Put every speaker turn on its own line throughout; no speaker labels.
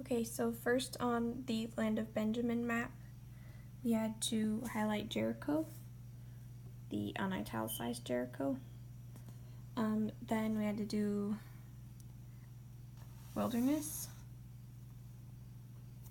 Okay, so first on the Land of Benjamin map, we had to highlight Jericho, the unitalicized Jericho. Then we had to do wilderness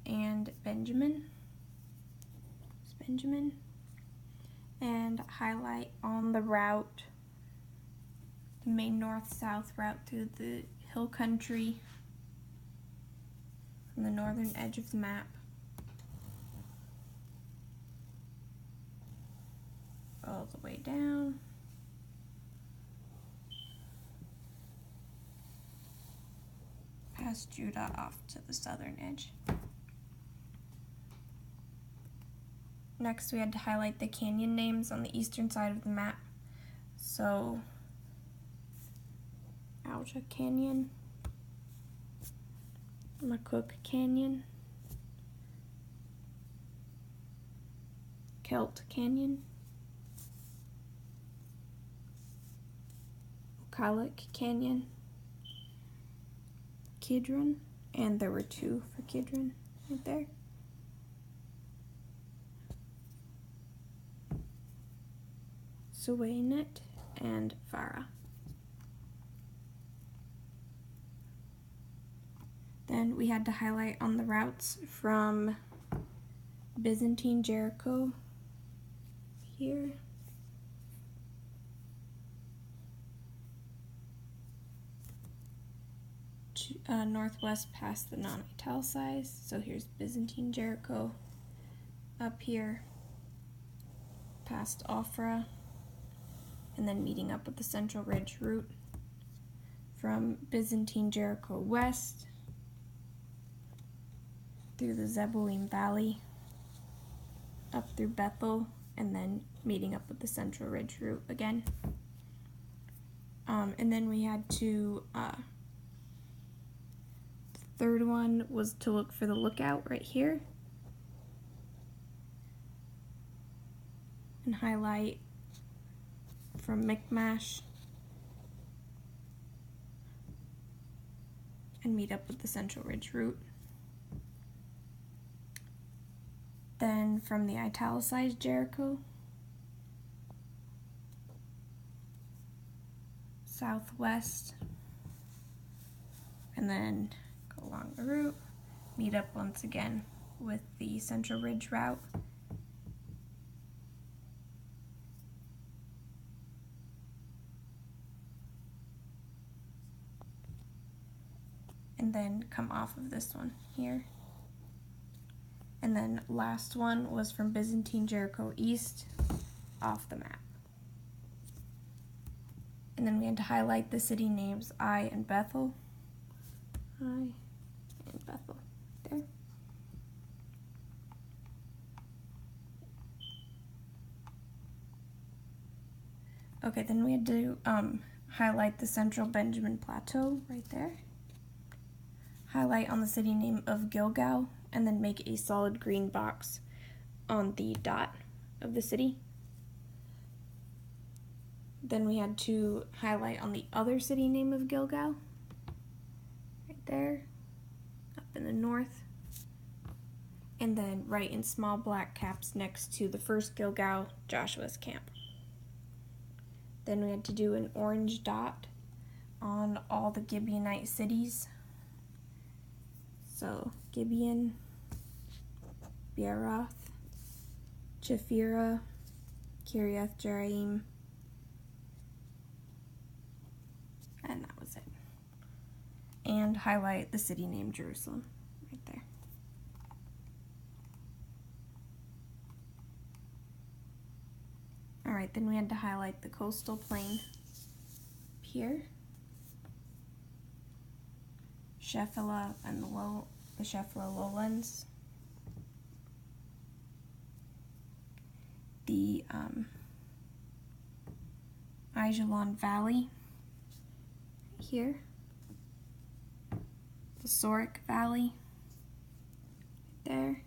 and Benjamin, and highlight on the route, the main north-south route through the hill country from the northern edge of the map. All the way down. Past Judah off to the southern edge. Next we had to highlight the canyon names on the eastern side of the map. So, Alja Canyon, McCook Canyon, Kelt Canyon, Ocalek Canyon, Kidron, and there were two for Kidron right there. Suwaynet and Farah. Then we had to highlight on the routes from Byzantine Jericho here to northwest past the non-italicized. So here's Byzantine Jericho, up here past Ofra, and then meeting up with the Central Ridge route from Byzantine Jericho west through the Zeboim Valley, up through Bethel, and then meeting up with the Central Ridge route again. And then we had to, the third one was to look for the lookout right here and highlight from Mi'kmash and meet up with the Central Ridge route. Then from the italicized Jericho, southwest, and then go along the route, meet up once again with the Central Ridge route. And then come off of this one here. And then last one was from Byzantine Jericho east off the map. And then we had to highlight the city names Ai and Bethel. Ai and Bethel, there. Okay, then we had to highlight the Central Benjamin Plateau right there. Highlight on the city name of Gilgal, and then make a solid green box on the dot of the city. Then we had to highlight on the other city name of Gilgal, right there, up in the north, and then write in small black caps next to the first Gilgal, Joshua's camp. Then we had to do an orange dot on all the Gibeonite cities. So Gibeon, Beeroth, Chephira, Kiriath Jearim, and that was it. And highlight the city name Jerusalem right there. Alright, then we had to highlight the coastal plain here, Shephelah and the Shephelah lowlands, the Ajalon Valley here, the Sorek Valley there,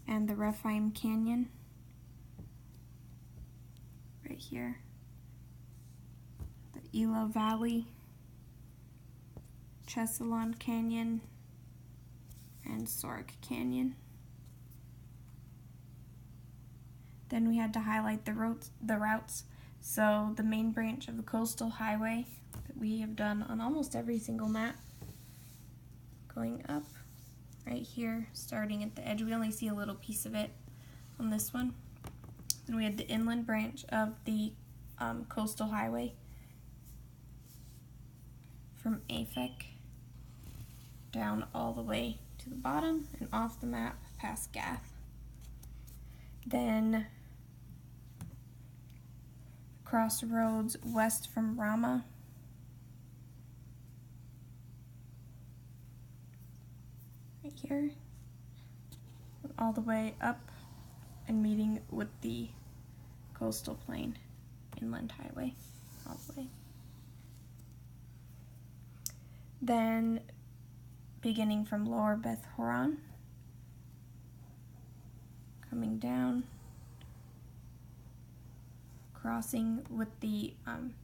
and the Rephaim Canyon right here, the Elah Valley, Chesalon Canyon, and Sorek Canyon. Then we had to highlight the routes. So the main branch of the coastal highway that we have done on almost every single map, going up right here, starting at the edge. We only see a little piece of it on this one. Then we had the inland branch of the coastal highway from Afek down all the way to the bottom and off the map past Gath. Then crossroads west from Rama, right here, all the way up and meeting with the coastal plain inland highway all the way. Then beginning from Lower Beth Horon, coming down, crossing with the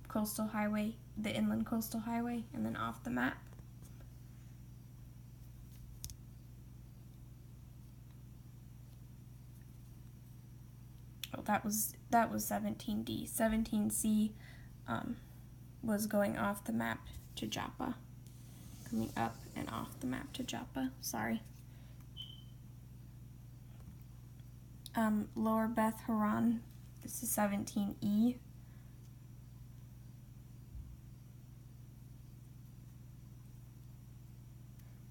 coastal highway, the inland coastal highway, and then off the map. Oh, that was 17D. 17C was going off the map to Joppa, coming up and off the map to Joppa. Sorry. Lower Beth Horon. This is 17E.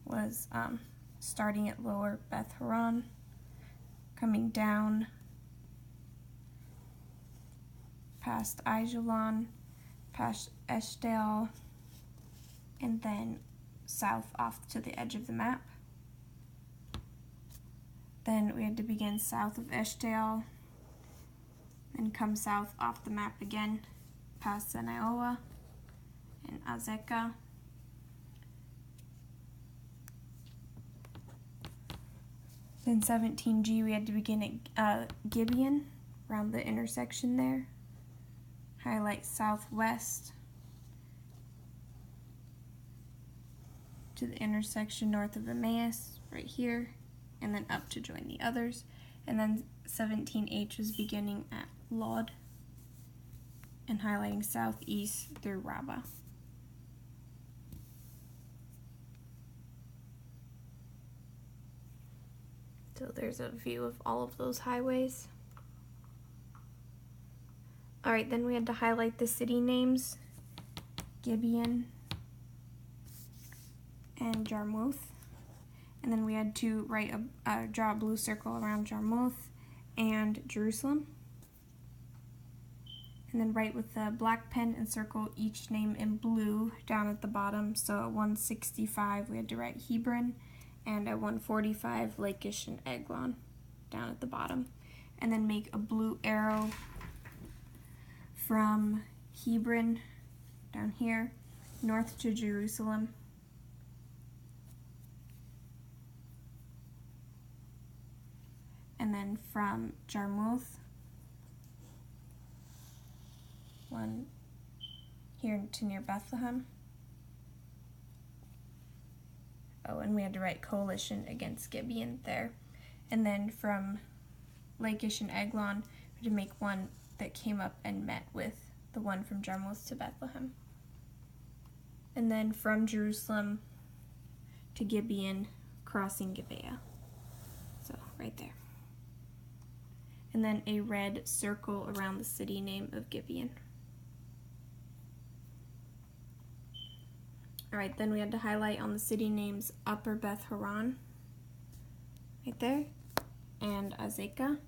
Was starting at Lower Beth Horon, coming down past Ajalon, past Eshtal, and then south off to the edge of the map. Then we had to begin south of Eshtal and come south off the map again, past Anaoa and Azeka. Then 17G, we had to begin at Gibeon, around the intersection there. Highlight southwest to the intersection north of Emmaus, right here, and then up to join the others. And then 17H was beginning at Lod and highlighting southeast through Rabbah. So there's a view of all of those highways. Alright, then we had to highlight the city names, Gibeon and Jarmuth. And then we had to draw a blue circle around Jarmuth and Jerusalem. And then write with the black pen and circle each name in blue down at the bottom. So at 165 we had to write Hebron, and at 145 Lachish and Eglon down at the bottom. And then make a blue arrow from Hebron down here, north to Jerusalem. And then from Jarmuth, one here to near Bethlehem. Oh, and we had to write coalition against Gibeon there. And then from Lachish and Eglon, we had to make one that came up and met with the one from Jarmuth to Bethlehem. And then from Jerusalem to Gibeon, crossing Gibeah. So, right there. And then a red circle around the city name of Gibeon. Alright, then we had to highlight on the city names Upper Beth Horon, right there, and Azekah.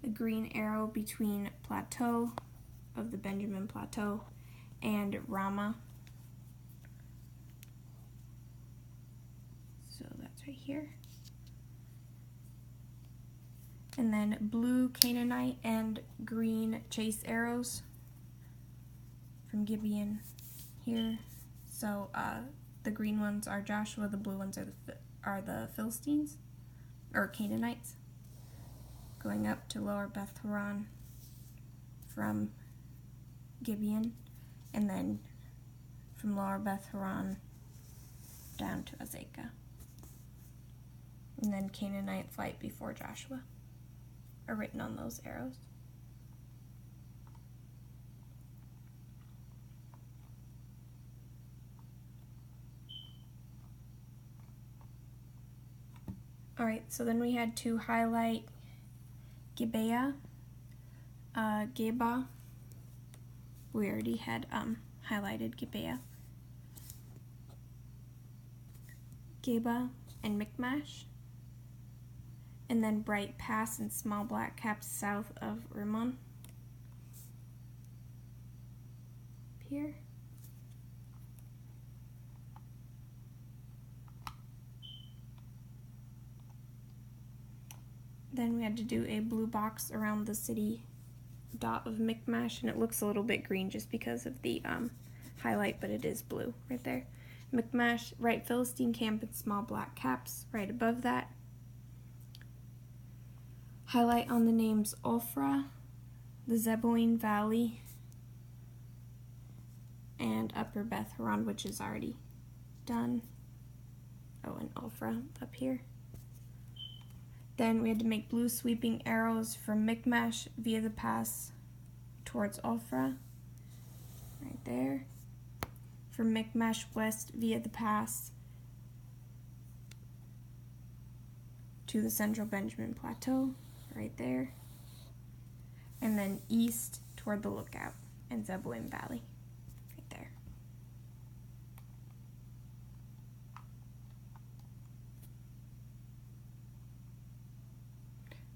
A green arrow between Plateau of the Benjamin Plateau and Ramah. So that's right here. And then blue Canaanite and green chase arrows from Gibeon here. So the green ones are Joshua, the blue ones are the Philistines, or Canaanites, going up to Lower Beth Horon from Gibeon, and then from Lower Beth Horon down to Azekah. And then Canaanite flight before Joshua are written on those arrows. Alright, so then we had to highlight Gibeah, Geba. We already had highlighted Gibeah. Geba and Michmash. And then Bright Pass and small black caps south of Rimmon. Here. Then we had to do a blue box around the city dot of Michmash, and it looks a little bit green just because of the highlight, but it is blue right there. Michmash, right Philistine camp in small black caps right above that. Highlight on the names Ophrah, the Zeboim Valley, and Upper Beth Horon, which is already done. Oh, and Ophrah up here. Then we had to make blue sweeping arrows from Michmash via the pass towards Ophrah, right there. From Michmash west via the pass to the central Benjamin Plateau, right there. And then east toward the lookout and Zeboim Valley, right there.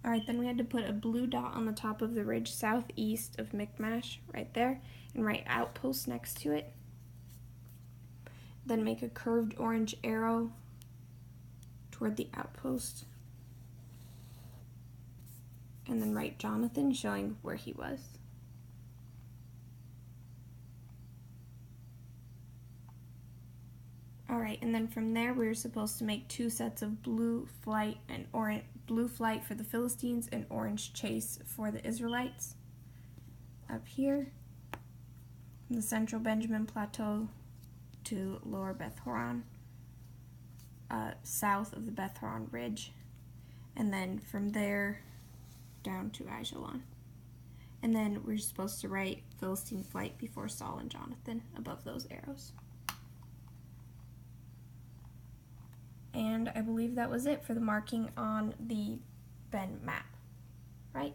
Alright, then we had to put a blue dot on the top of the ridge southeast of Michmash, right there, and write outpost next to it. Then make a curved orange arrow toward the outpost. And then write Jonathan, showing where he was. Alright, and then from there we were supposed to make two sets of blue flight and orange, blue flight for the Philistines and orange chase for the Israelites. Up here, from the central Benjamin Plateau to lower Beth Horon, south of the Beth Horon Ridge, and then from there down to Ajalon. And then we're supposed to write Philistine flight before Saul and Jonathan above those arrows. And I believe that was it for the marking on the Ben map, right?